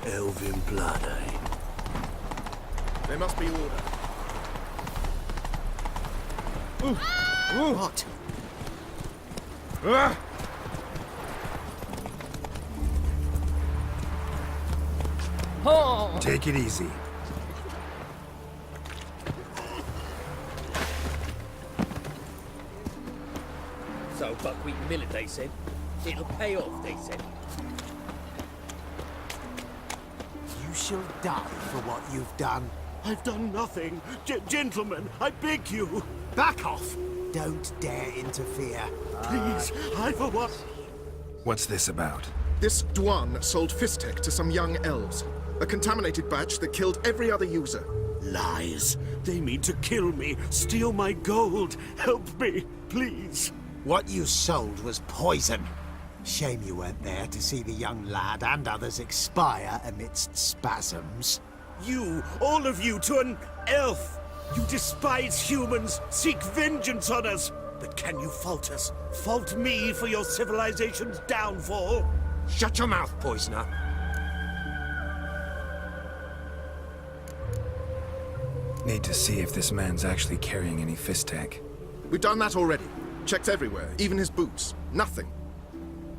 Elven blood, eh? There must be order. What? Take it easy. So buckwheat millet, they said. It'll pay off, they said. You shall die for what you've done. I've done nothing. Gentlemen, I beg you. Back off! Don't dare interfere. Please, I for what? What's this about? This Dwan sold Fistek to some young elves. A contaminated batch that killed every other user. Lies. They mean to kill me, steal my gold. Help me, please. What you sold was poison. Shame you weren't there to see the young lad and others expire amidst spasms. You, all of you, to an elf. You despise humans, seek vengeance on us. But can you fault us? Fault me for your civilization's downfall? Shut your mouth, poisoner. Need to see if this man's actually carrying any Fistek. We've done that already. Checked everywhere, even his boots. Nothing.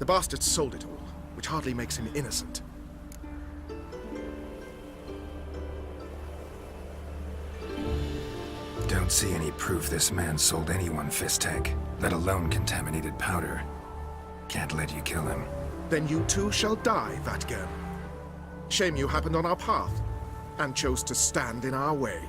The bastard sold it all, which hardly makes him innocent. Don't see any proof this man sold anyone Fistek, let alone contaminated powder. Can't let you kill him. Then you too shall die, Vatgern. Shame you happened on our path, and chose to stand in our way.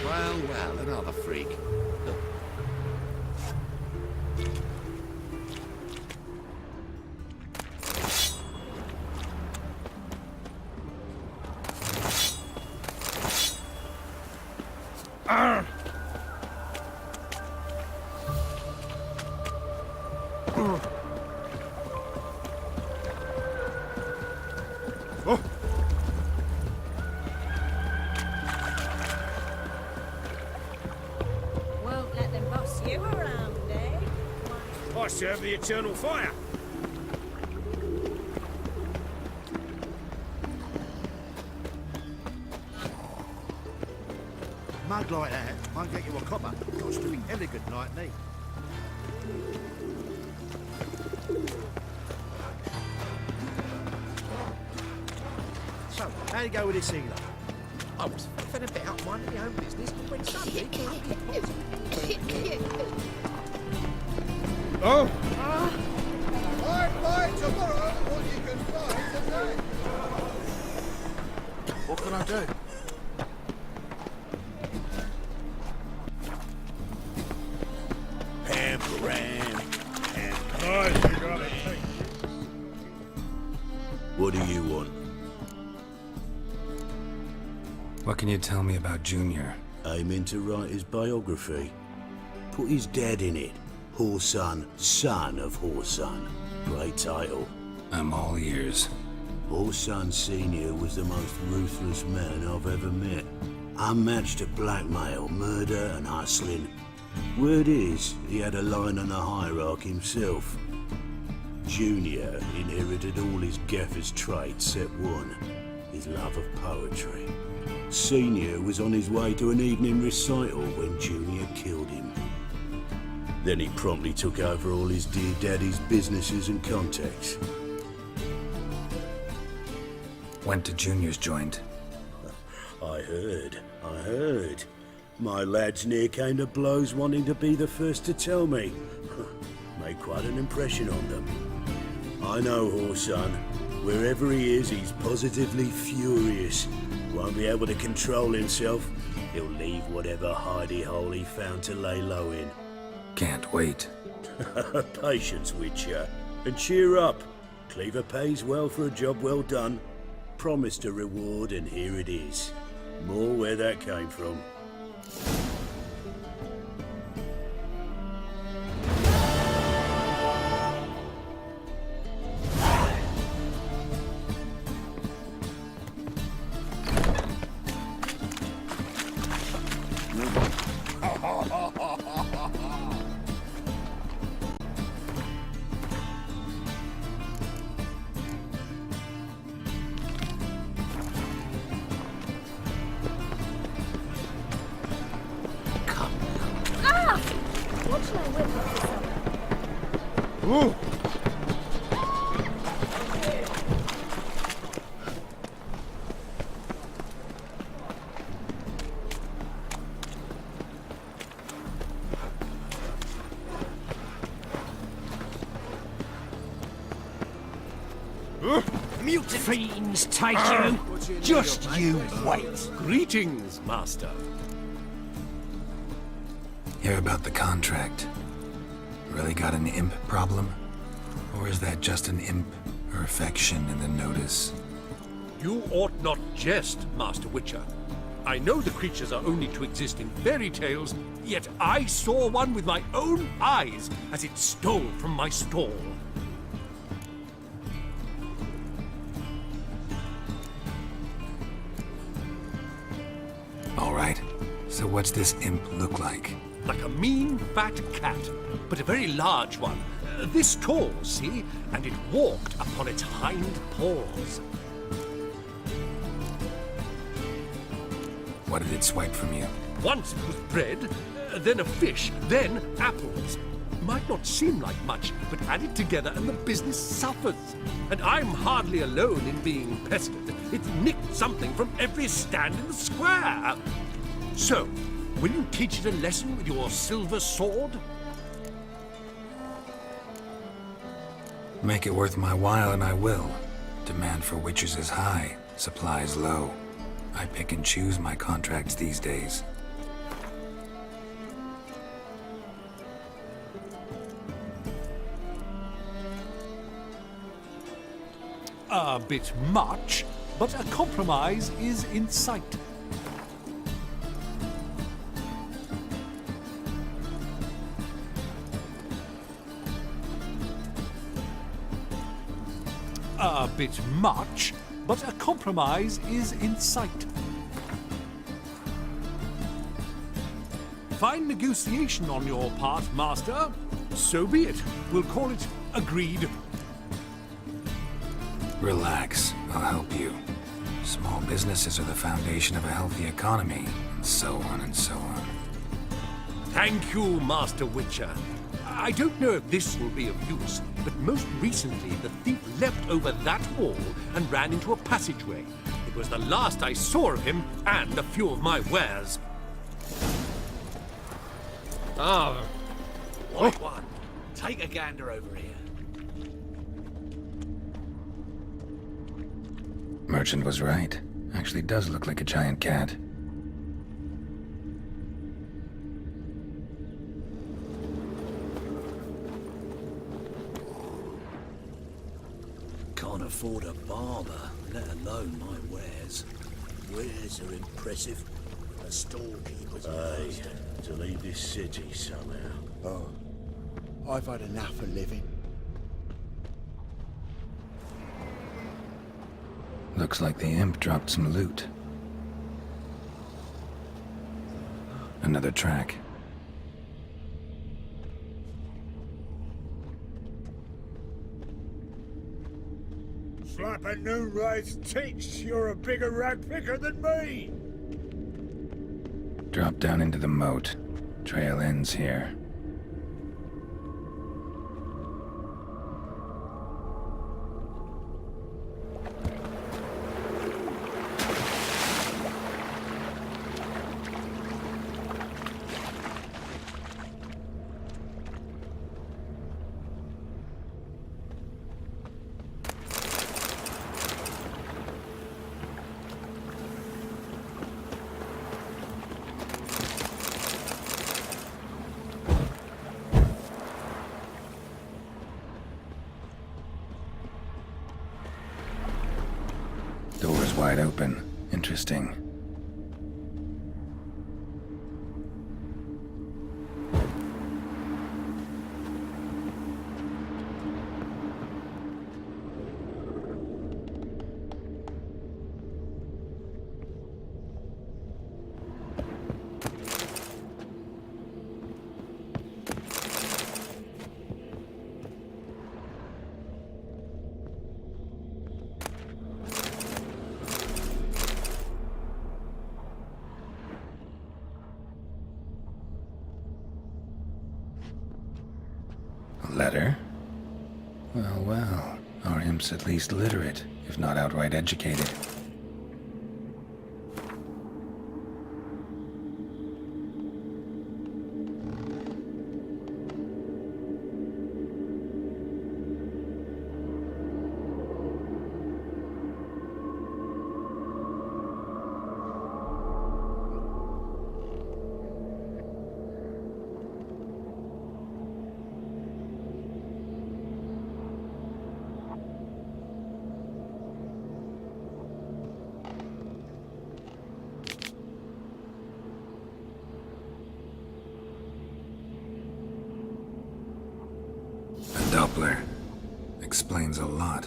Well, another freak. Won't let them boss you around, eh? I serve the eternal fire. Mug like that won't get you a copper. Got to be elegant like me. So, how'd it go with this healer? I was faffing about minding my own business when suddenly... Oh! Tomorrow, all you can find today. What can I do? What do you want? What can you tell me about Junior? Aiming to write his biography. Put his dad in it. Horson, son of Horson. Great title. I'm all ears. Horson Sr. was the most ruthless man I've ever met. Unmatched at blackmail, murder and hustling. Word is, he had a line on the hierarchy himself. Junior inherited all his gaffer's traits except one, his love of poetry. Senior was on his way to an evening recital when Junior killed him. Then he promptly took over all his dear daddy's businesses and contacts. Went to Junior's joint. I heard. My lads near came to blows wanting to be the first to tell me. Made quite an impression on them. I know Horson. Wherever he is, he's positively furious. Won't be able to control himself. He'll leave whatever hidey hole he found to lay low in. Can't wait. Patience, Witcher. And cheer up. Cleaver pays well for a job well done. Promised a reward, and here it is. More where that came from. What shall I whip up for supper? Ooh! Fiends take you! Just you wait! Greetings, Master. Hear about the contract? Really got an imp problem? Or is that just an imp or affection in the notice? You ought not jest, Master Witcher. I know the creatures are only to exist in fairy tales, yet I saw one with my own eyes as it stole from my stall. All right, so what's this imp look like? Like a mean, fat cat, but a very large one. This tall, see? And it walked upon its hind paws. What did it swipe from you? Once it was bread, then a fish, then apples. Might not seem like much, but add it together and the business suffers. And I'm hardly alone in being pestered. It's nicked something from every stand in the square. So, will you teach it a lesson with your silver sword? Make it worth my while and I will. Demand for witches is high, supplies low. I pick and choose my contracts these days. A bit much, but a compromise is in sight. A bit much, but a compromise is in sight. Fine negotiation on your part, Master. So be it. We'll call it agreed. Relax, I'll help you. Small businesses are the foundation of a healthy economy, and so on and so on. Thank you, Master Witcher. I don't know if this will be of use, but most recently the thief leapt over that wall and ran into a passageway. It was the last I saw of him and a few of my wares. Oh, right one. Take a gander over here. Merchant was right. Actually does look like a giant cat. Can't afford a barber, let alone my wares. Wares are impressive. A storekeeper's master to leave this city somehow. Oh, I've had enough of living. Looks like the imp dropped some loot. Another track. Slap a Noonwraith's teats, you're a bigger rag picker than me! Drop down into the moat. Trail ends here. Door's wide open. Interesting. Letter? Well, well. Our imp's at least literate, if not outright educated. Doppler. Explains a lot,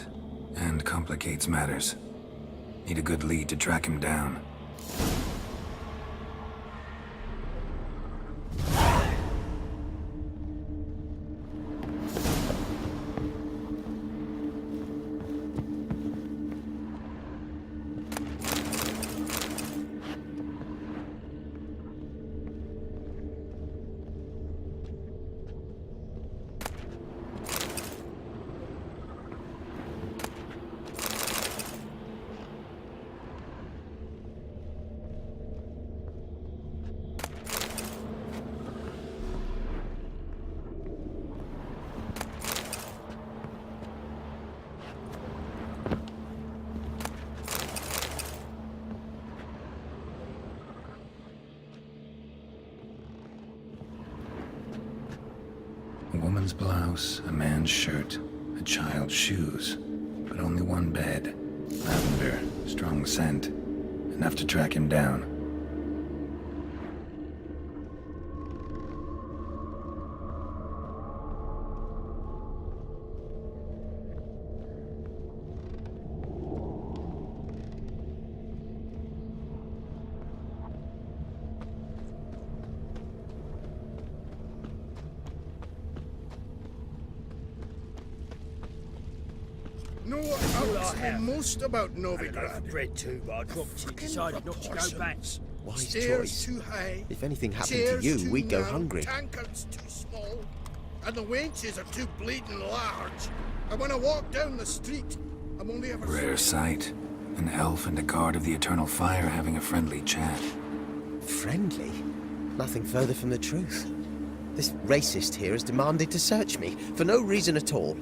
and complicates matters. Need a good lead to track him down. A woman's blouse, a man's shirt, a child's shoes, but only one bed. Lavender, strong scent, enough to track him down. Know what else the most about I don't know for Novigrad? bread too, but I dropped it, decided not to go back. Wise Stairs choice. too high. If anything happened to chairs you, too we'd go narrow, hungry. Tankards too small, and the wenches are too bleeding large. And when I walk down the street, I'm only ever Rare sight. An elf and a guard of the Eternal Fire having a friendly chat. Friendly? Nothing further from the truth. This racist here has demanded to search me, for no reason at all.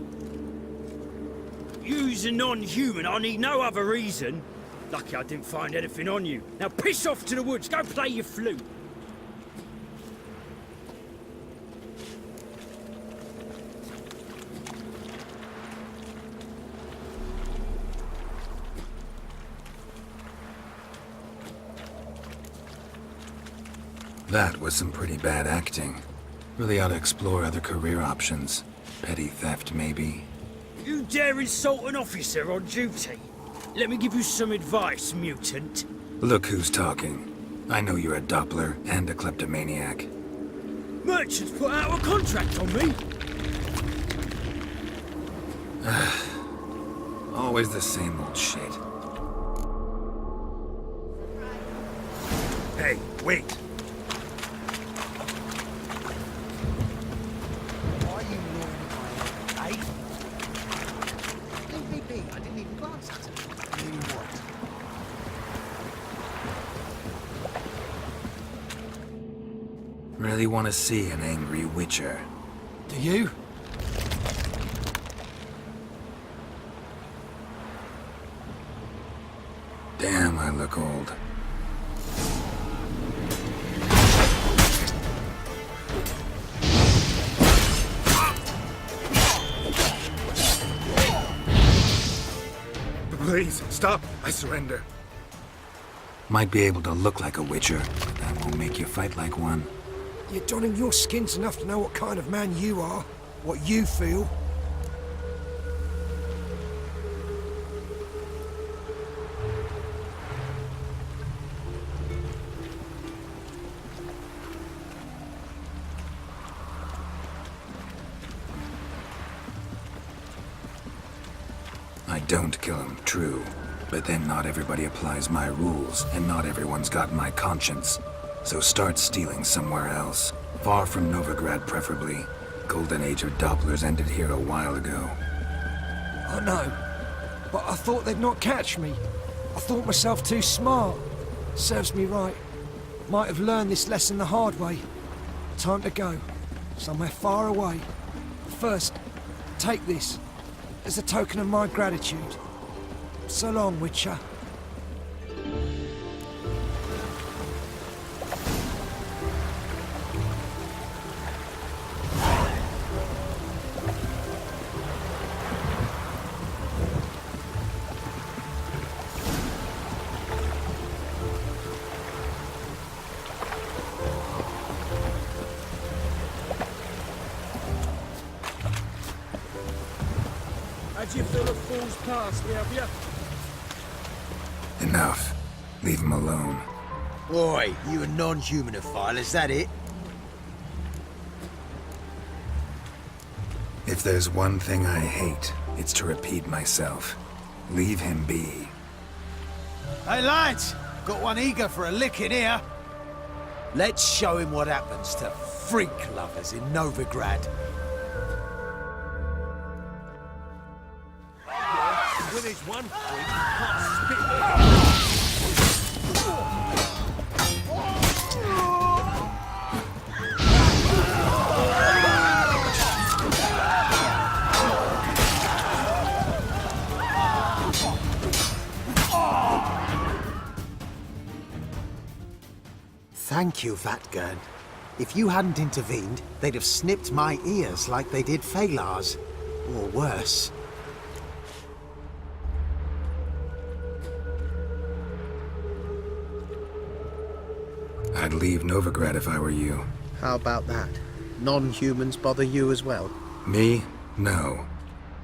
You's a non-human, I need no other reason. Lucky I didn't find anything on you. Now piss off to the woods, go play your flute. That was some pretty bad acting. Really ought to explore other career options. Petty theft, maybe. You dare insult an officer on duty? Let me give you some advice, mutant. Look who's talking. I know you're a Doppler and a kleptomaniac. Merchants put out a contract on me. Always the same old shit. Hey, wait. Why are you gnawing at my head, eh? Leave me be. I didn't even glance at it. You what? Really want to see an angry witcher. Do you? Damn, I look old. Please, stop. I surrender. Might be able to look like a witcher, but that won't make you fight like one. You're donning your skins enough to know what kind of man you are, what you feel. I don't kill him, true. But then not everybody applies my rules, and not everyone's got my conscience. So start stealing somewhere else. Far from Novigrad, preferably. golden age of Dopplers ended here a while ago. I know, but I thought they'd not catch me. I thought myself too smart. Serves me right. Might have learned this lesson the hard way. Time to go. Somewhere far away. First, take this as a token of my gratitude. So long, Witcher. How do you feel the fool's past me, have you? Enough. Leave him alone. Oi, you a non-humanophile, is that it? If there's one thing I hate, it's to repeat myself. Leave him be. Hey lads, got one eager for a lick in here. Let's show him what happens to freak lovers in Novigrad. When there's one freak, can't spit. Thank you, Vatgern. If you hadn't intervened, they'd have snipped my ears like they did Phalar's. Or worse. I'd leave Novigrad if I were you. How about that? Non-humans bother you as well? Me? No.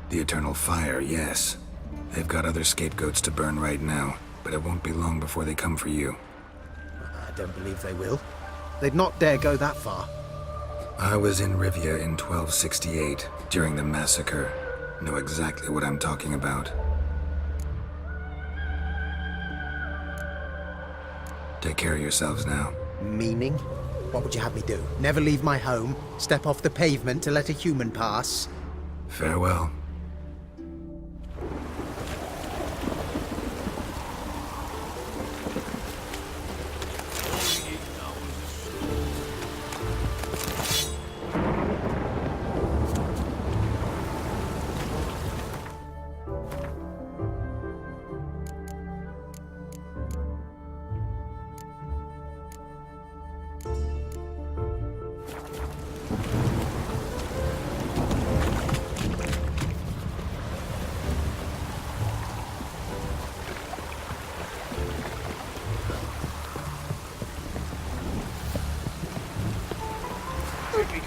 The Eternal Fire, yes. They've got other scapegoats to burn right now, but it won't be long before they come for you. I don't believe they will. They'd not dare go that far. I was in Rivia in 1268, during the massacre. Know exactly what I'm talking about. Take care of yourselves now. Meaning? What would you have me do? Never leave my home? Step off the pavement to let a human pass? Farewell.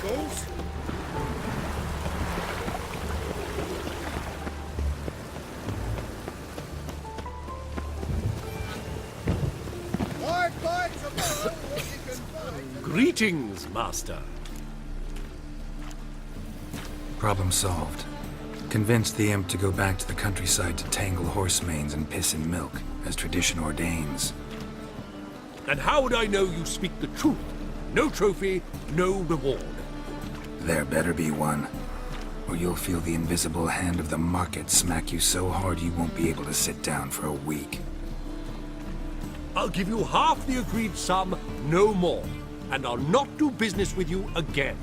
Goes. Greetings, Master. Problem solved. Convinced the imp to go back to the countryside to tangle horse manes and piss in milk, as tradition ordains. And how would I know you speak the truth? No trophy, no reward. There better be one, or you'll feel the invisible hand of the market smack you so hard you won't be able to sit down for a week. I'll give you half the agreed sum, no more. And I'll not do business with you again.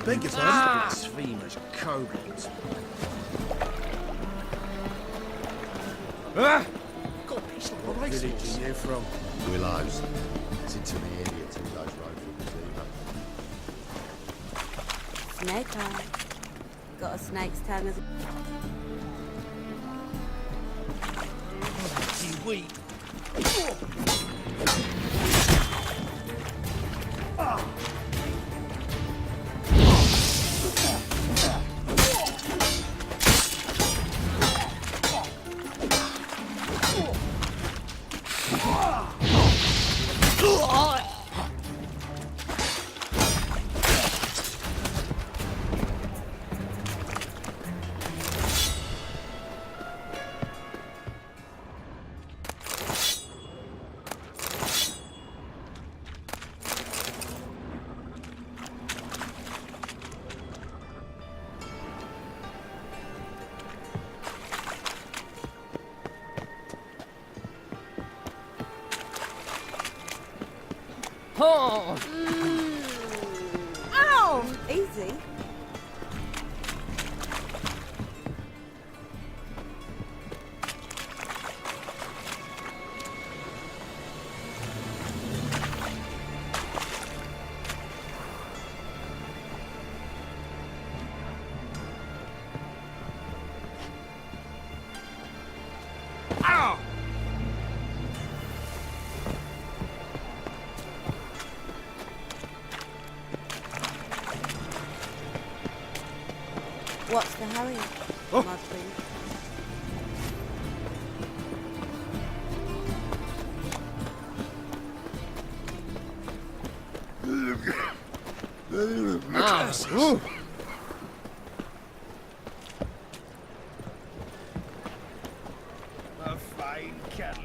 Beg your pardon? Blasphemous cowards. God, it's not a racehorse. Village are you from? Willows. It's into the idiots who goes road for the Snake eye. Got a snake's tongue as a... Kiwi. Oh! Ow! Easy. Ow! What's the hurry? Oh. My prince? Ooh. A fine kettle.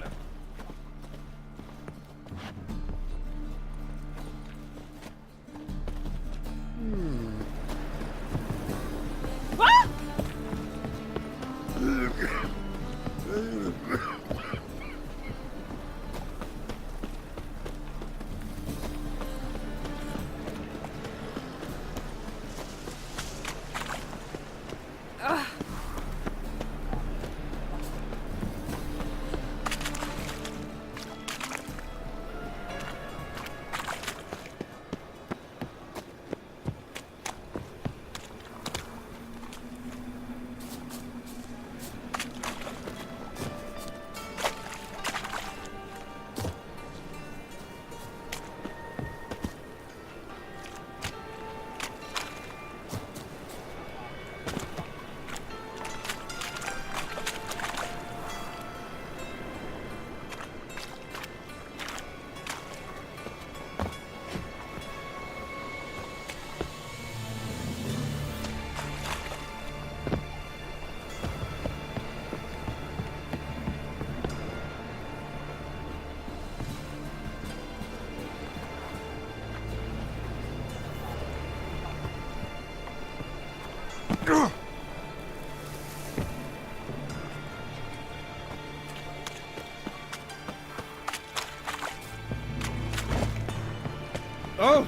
Oh!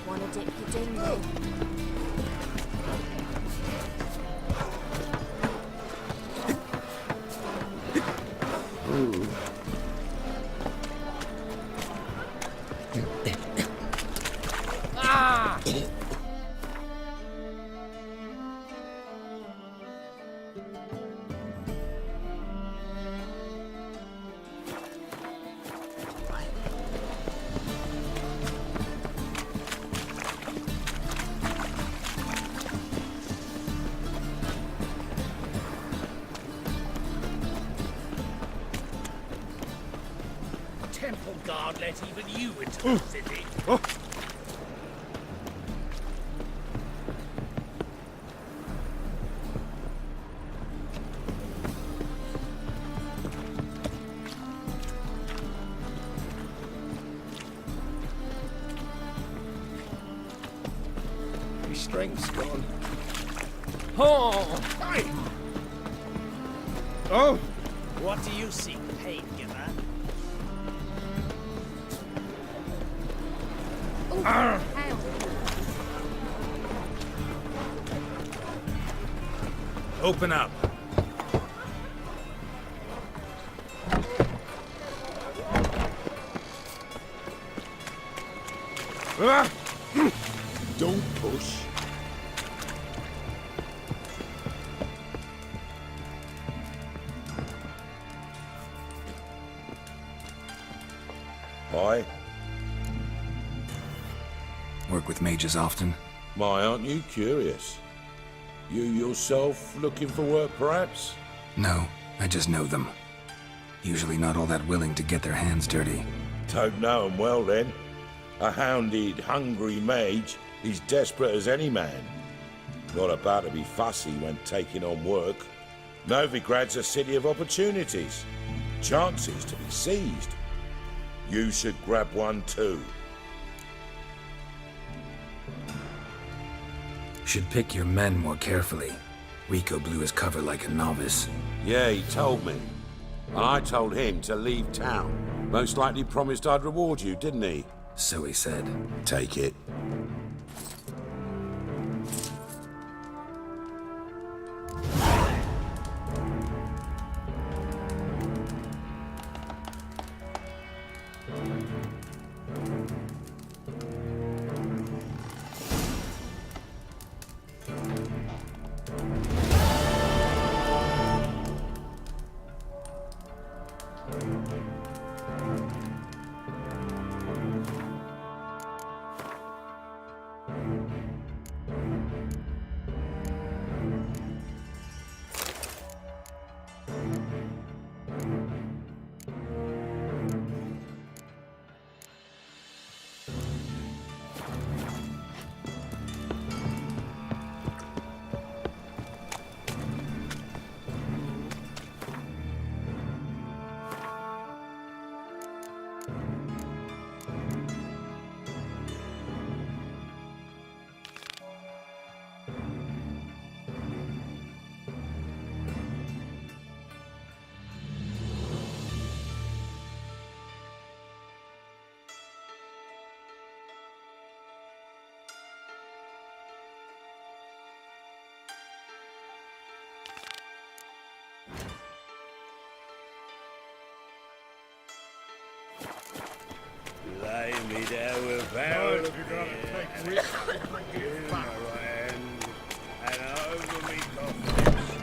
Wanna dip your dingle? Temple guard let even you into the city. Oh! Your strength's gone. Oh! Aye. Oh! What do you seek, pain giver? Ow. Open up. Don't push. Aye? Work with mages often? My, aren't you curious? You yourself looking for work, perhaps? No, I just know them. Usually not all that willing to get their hands dirty. Don't know 'em well, then. A hounded, hungry mage is desperate as any man. Not about to be fussy when taking on work. Novigrad's a city of opportunities. Chances to be seized. You should grab one too. Should pick your men more carefully. Rico blew his cover like a novice. Yeah, he told me. And I told him to leave town. Most likely promised I'd reward you, didn't he? So he said. Take it. Lay me down without in my hand and over me coffin.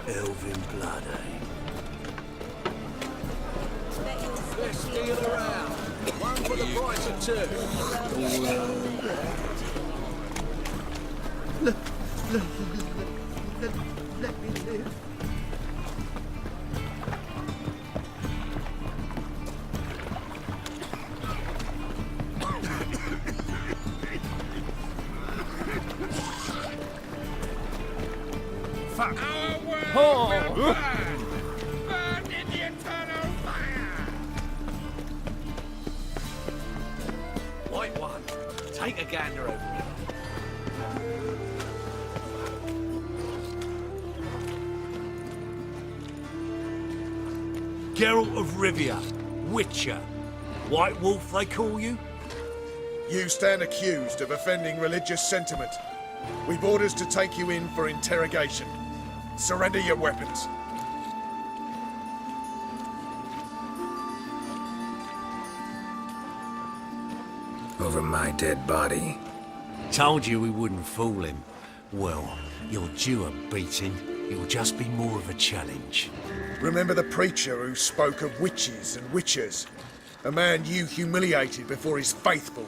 Elven blood, eh? Best deal around. One for the price of two. Let me live. Burn in the eternal fire! White one, take a gander over here. Geralt of Rivia, Witcher. White Wolf, they call you? You stand accused of offending religious sentiment. We've orders to take you in for interrogation. Surrender your weapons. Over my dead body. Told you we wouldn't fool him. Well, you're due a beating. It'll just be more of a challenge. Remember the preacher who spoke of witches and witchers? A man you humiliated before his faithful.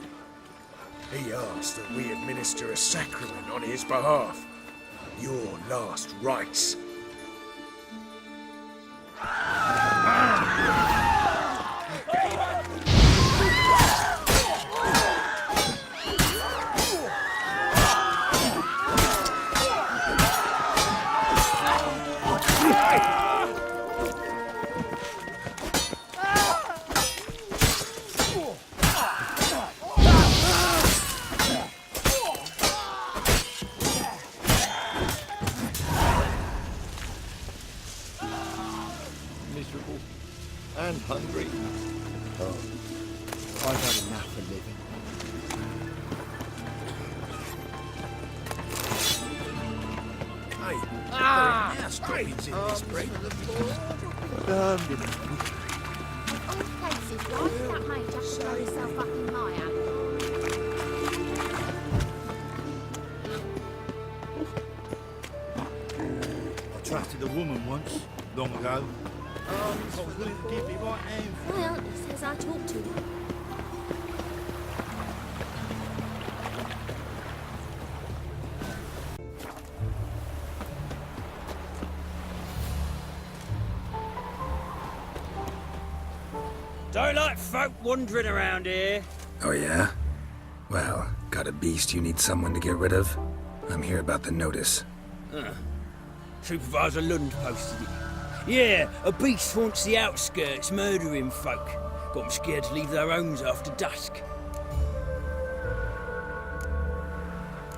He asked that we administer a sacrament on his behalf. Your last rites. Miserable and hungry. Oh, I've had enough of living. Hides in this break. Old places, why did that mate just throw himself up in my alley? I trusted a woman once, long ago. I was willing to give me right hand. My auntie says I talk to her. Don't like folk wandering around here. Oh yeah? Well, got a beast you need someone to get rid of? I'm here about the notice. Supervisor Lund posted it. Yeah, a beast haunts the outskirts, murdering folk. Got them scared to leave their homes after dusk.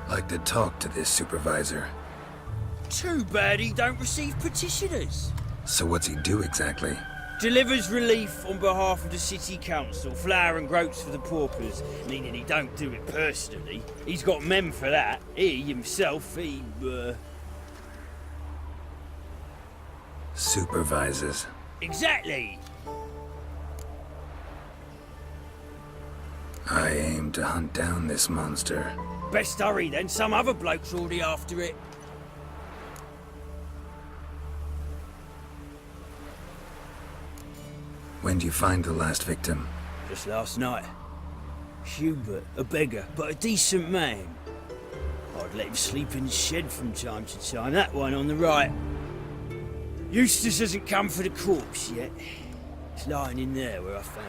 Like to talk to this supervisor. Too bad he don't receive petitioners. So what's he do exactly? Delivers relief on behalf of the city council, flour and groats for the paupers, meaning he don't do it personally. He's got men for that. He himself, Supervises. Exactly. I aim to hunt down this monster. Best hurry then, some other bloke's already after it. When do you find the last victim? Just last night. Hubert, a beggar, but a decent man. I'd let him sleep in the shed from time to time, that one on the right. Eustace hasn't come for the corpse yet. It's lying in there where I found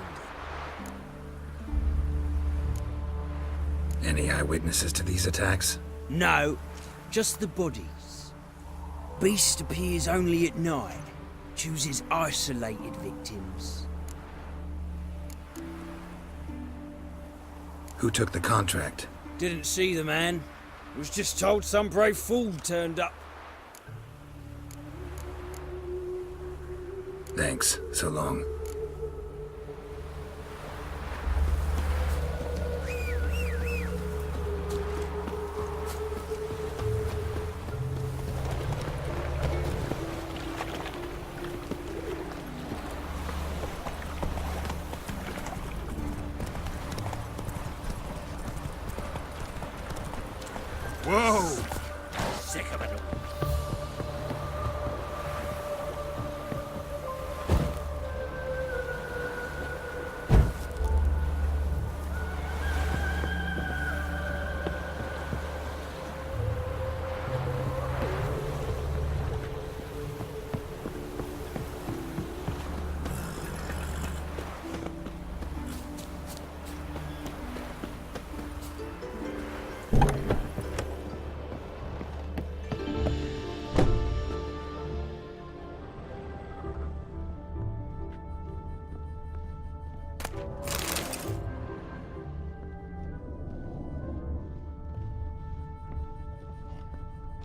it. Any eyewitnesses to these attacks? No, just the bodies. Beast appears only at night. Chooses isolated victims. Who took the contract? Didn't see the man. Was just told some brave fool turned up. Thanks. So long. Whoa! Sick of it all.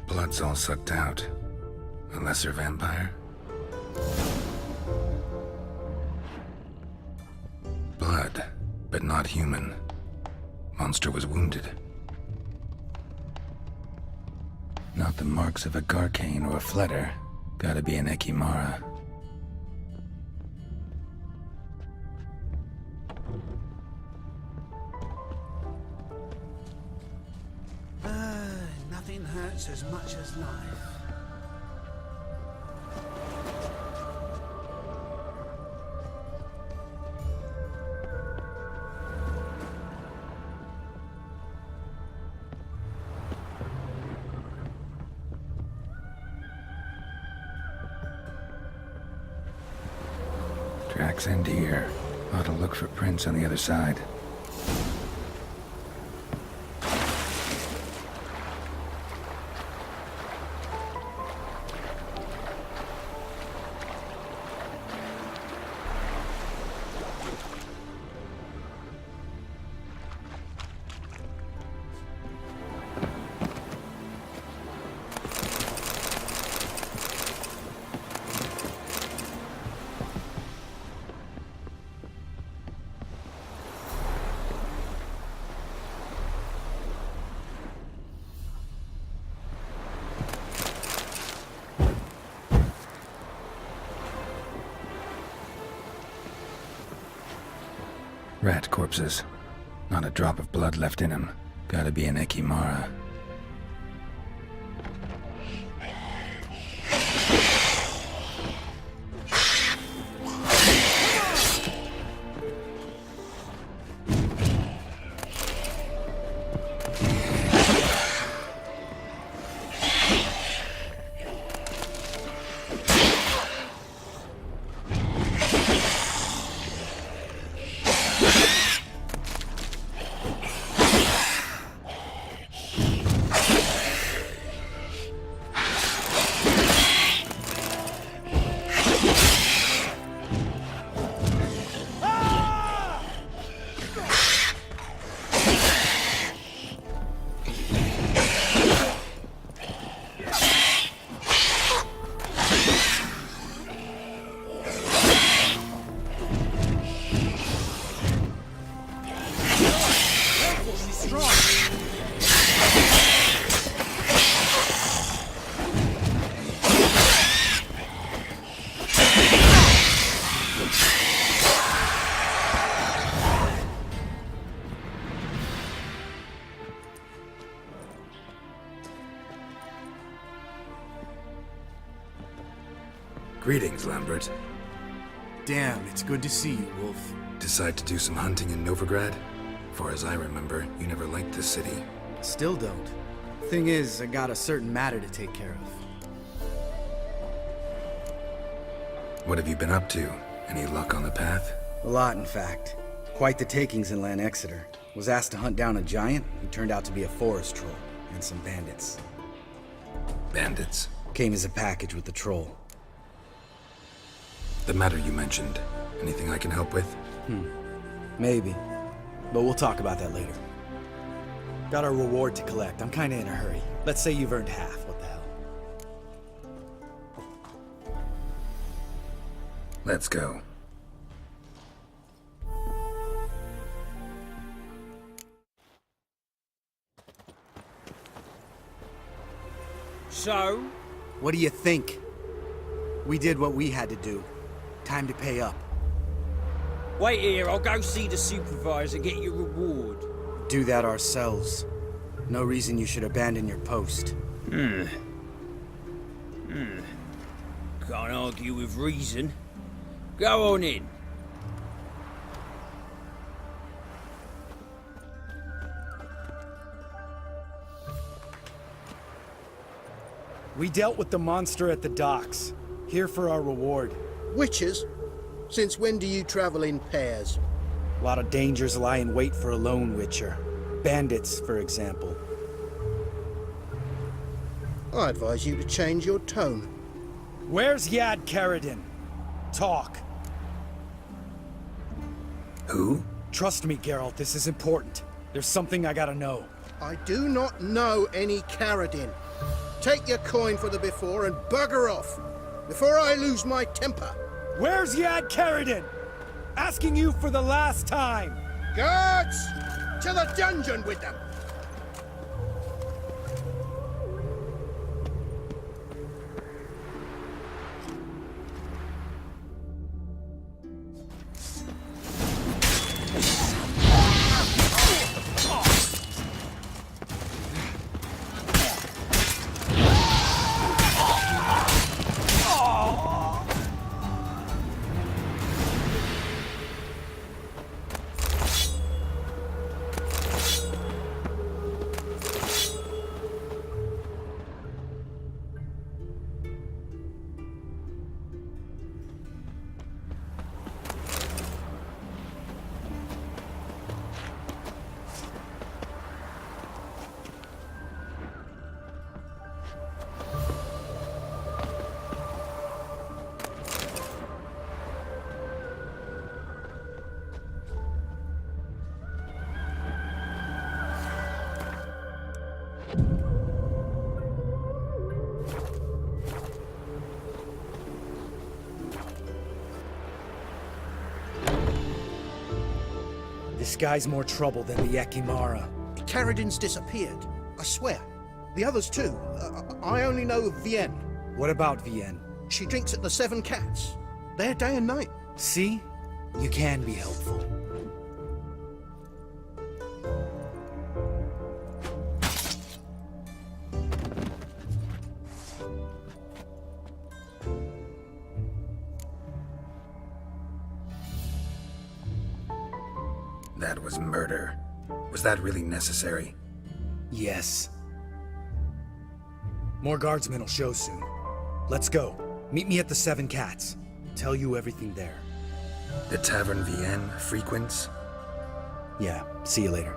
Blood's all sucked out. A lesser vampire? Blood, but not human. Monster was wounded. Not the marks of a Garcane or a Fletter. Gotta be an Ekimara. Nothing hurts as much as life. Tracks end here. Ought to look for prints on the other side. Rat corpses. Not a drop of blood left in them. Gotta be an Ekimara. Greetings, Lambert. Damn, it's good to see you, Wolf. Decide to do some hunting in Novigrad? Far as I remember, you never liked this city. Still don't. Thing is, I got a certain matter to take care of. What have you been up to? Any luck on the path? A lot, in fact. Quite the takings in Lan Exeter. Was asked to hunt down a giant who turned out to be a forest troll, and some bandits. Bandits? Came as a package with the troll. The matter you mentioned. Anything I can help with? Maybe. But we'll talk about that later. Got a reward to collect. I'm kinda in a hurry. Let's say you've earned half. What the hell? Let's go. So? What do you think? We did what we had to do. Time to pay up. Wait here, I'll go see the supervisor, get your reward. Do that ourselves. No reason you should abandon your post. Can't argue with reason. Go on in. We dealt with the monster at the docks. Here for our reward. Witches? Since when do you travel in pairs? A lot of dangers lie in wait for a lone witcher. Bandits, for example. I advise you to change your tone. Where's Yad Karadin? Talk. Who? Trust me, Geralt, this is important. There's something I gotta know. I do not know any Karadin. Take your coin for the before and bugger off, before I lose my temper. Where's Yad Karadin? Asking you for the last time. Guards! To the dungeon with them! This guy's more trouble than the Ekimara. Karadin's disappeared, I swear. The others too. I only know of Vienne. What about Vienne? She drinks at the Seven Cats. There day and night. See? You can be helpful. at was murder. Was that really necessary? Yes. More guardsmen will show soon. Let's go. Meet me at the Seven Cats. Tell you everything there. The Tavern Vienne frequents? Yeah, see you later.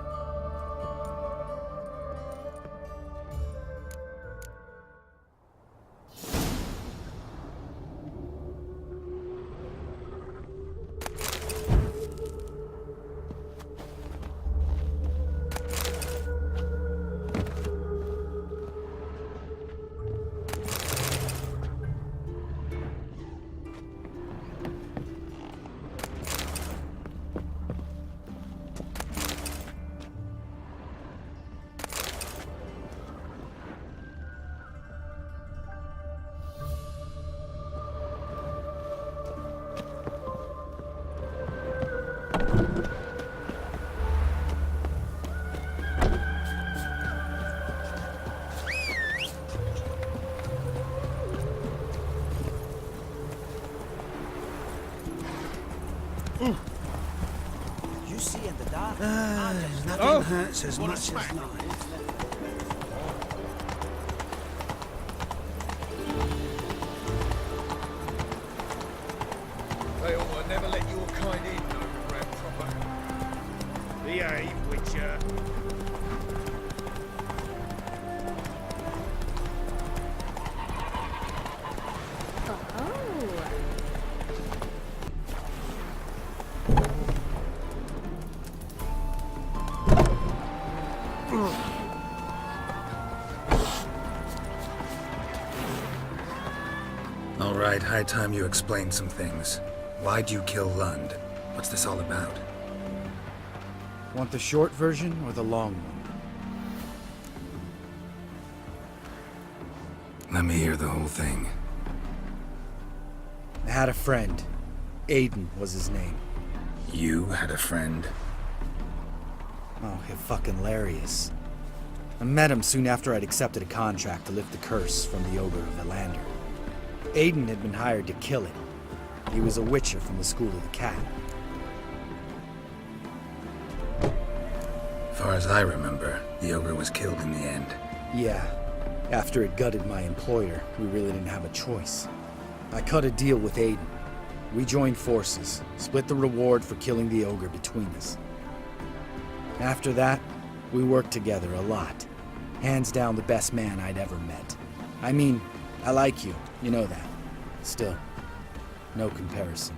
You see in the dark? Nothing hurts as much as life. They ought to never let your kind in, no grand proper. Behave, Witcher. All right, high time you explain some things. Why'd you kill Lund? What's this all about? Want the short version or the long one? Let me hear the whole thing. I had a friend. Aiden was his name. You had a friend? Oh, he's fucking hilarious. I met him soon after I'd accepted a contract to lift the curse from the Ogre of Elander. Aiden had been hired to kill it. He was a witcher from the School of the Cat. Far as I remember, the ogre was killed in the end. Yeah. After it gutted my employer, we really didn't have a choice. I cut a deal with Aiden. We joined forces, split the reward for killing the ogre between us. After that, we worked together a lot. Hands down the best man I'd ever met. I mean, I like you, you know that. Still, no comparison.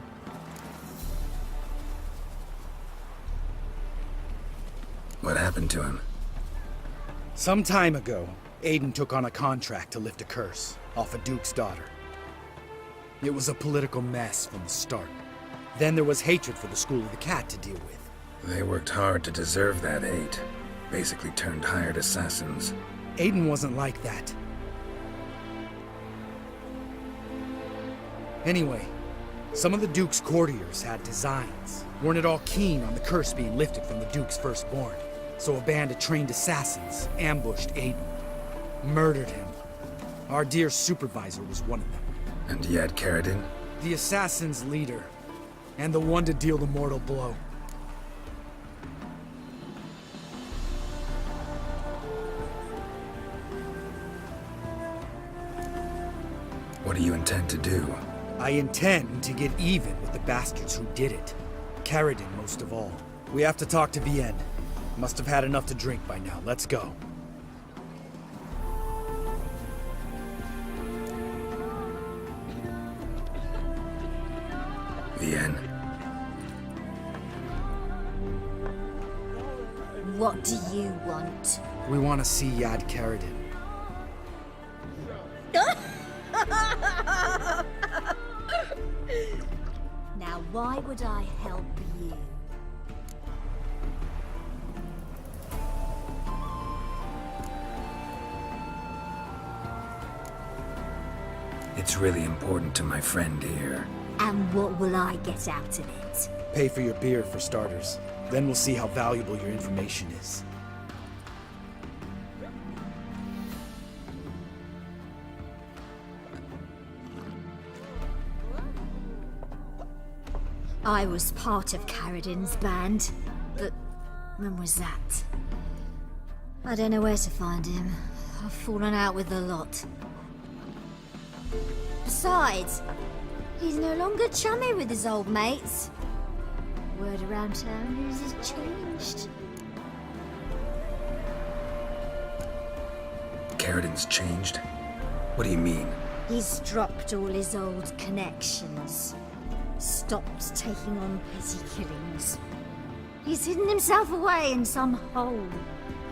What happened to him? Some time ago, Aiden took on a contract to lift a curse off a duke's daughter. It was a political mess from the start. Then there was hatred for the School of the Cat to deal with. They worked hard to deserve that hate. Basically turned hired assassins. Aiden wasn't like that. Anyway, some of the Duke's courtiers had designs. Weren't at all keen on the curse being lifted from the Duke's firstborn. So a band of trained assassins ambushed Aiden. Murdered him. Our dear supervisor was one of them. And you had Carradine? The assassin's leader. And the one to deal the mortal blow. What do you intend to do? I intend to get even with the bastards who did it. Carradine most of all. We have to talk to Vienne. Must have had enough to drink by now. Let's go. Vienne. What do you want? We want to see Yad Carradine. Now, why would I help you? It's really important to my friend here. And what will I get out of it? Pay for your beer, for starters. Then we'll see how valuable your information is. I was part of Carradine's band, but When was that? I don't know where to find him. I've fallen out with the lot. Besides, he's no longer chummy with his old mates. Word around town is he's changed. Carradin's changed? What do you mean? He's dropped all his old connections. Stopped taking on petty killings. He's hidden himself away in some hole.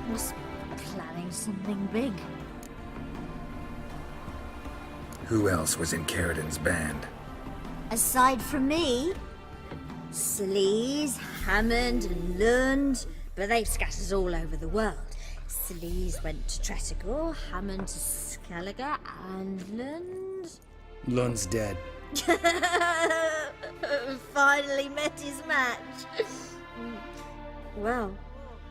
Must be planning something big. Who else was in Carradin's band? Aside from me, Sleaze, Hammond and Lund, but they've scattered all over the world. Sleaze went to Tretogor, Hammond to Skellige, and Lund... Lund's dead. Finally met his match. Well,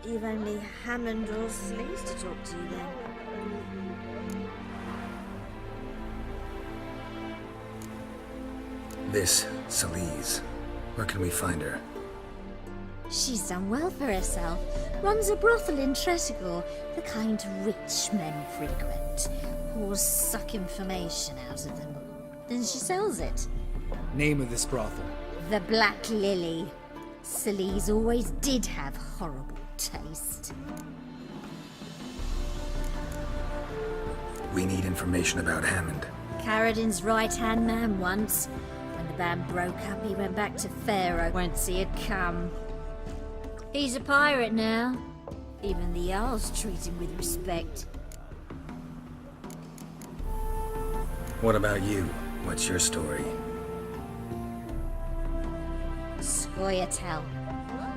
you've only Hammond or Sleaze to talk to then. This Sleaze. Where can we find her? She's done well for herself. Runs a brothel in Tretogor, the kind rich men frequent. Whores suck information out of them. Then she sells it. Name of this brothel? The Black Lily. Sleaze always did have horrible taste. We need information about Hammond. Carradin's right-hand man once. When the band broke up, he went back to Pharaoh whence he had come. He's a pirate now. Even the Jarls treat him with respect. What about you? What's your story? Scoia'tael.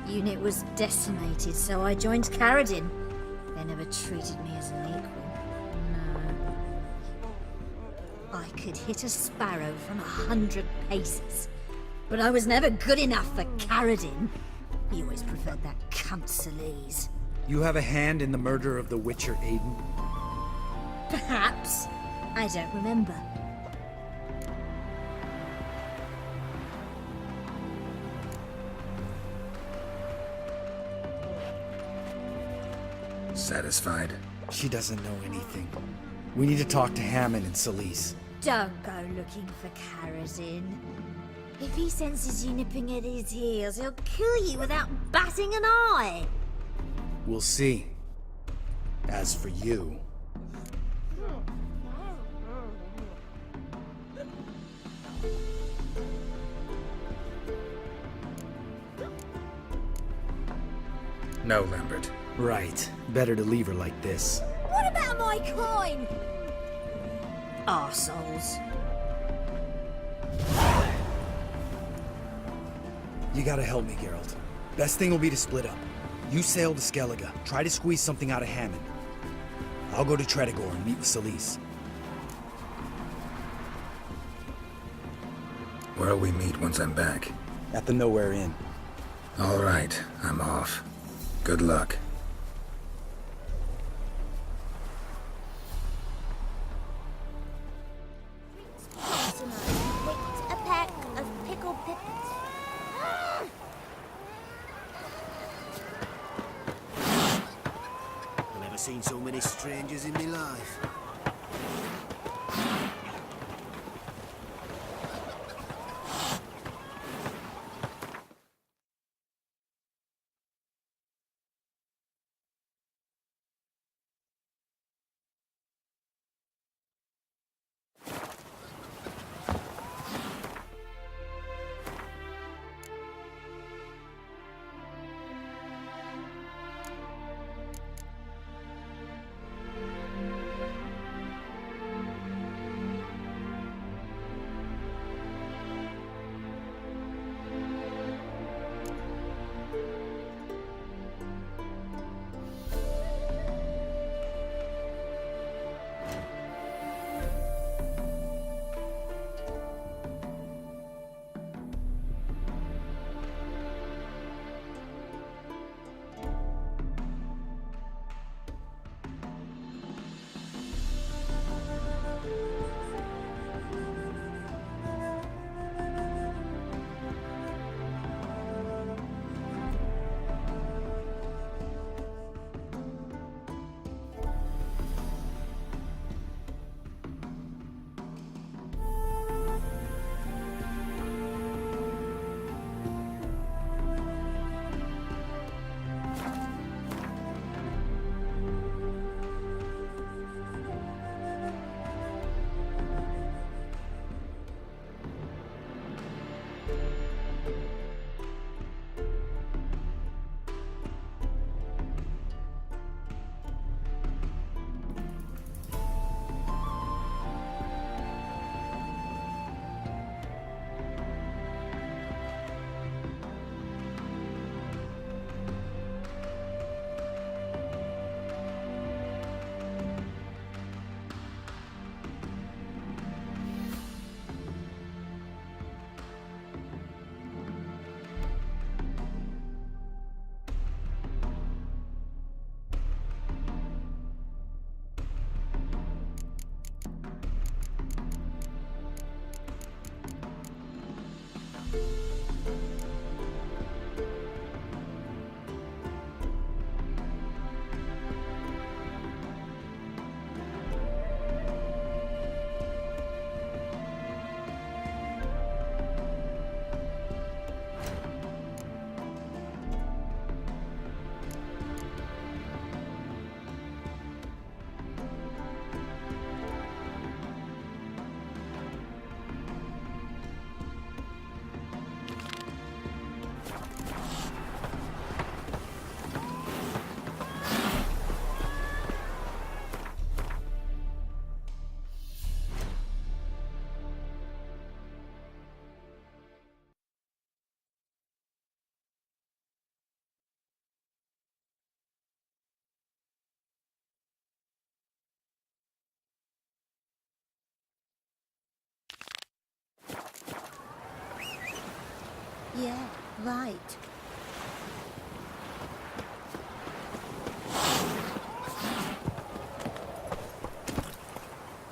Unit was decimated, so I joined Carradin. They never treated me as an equal. No. I could hit a sparrow from 100 paces, but I was never good enough for Carradin. He always preferred that cunt Sleaze. You have a hand in the murder of the Witcher, Aiden? Perhaps. I don't remember. Satisfied? She doesn't know anything. We need to talk to Hammond and Sleaze. Don't go looking for Carradin. If he senses you nipping at his heels, he'll kill you without batting an eye. We'll see. As for you... No, Lambert. Right. Better to leave her like this. What about my coin? Arseholes. You gotta help me, Geralt. Best thing will be to split up. You sail to Skellige. Try to squeeze something out of Hammond. I'll go to Tretogor and meet with Sleaze. Where'll we meet once I'm back? At the Nowhere Inn. All right, I'm off. Good luck. Picked a pack of pickled pippins. I've never seen so many strangers in my life. Yeah, right.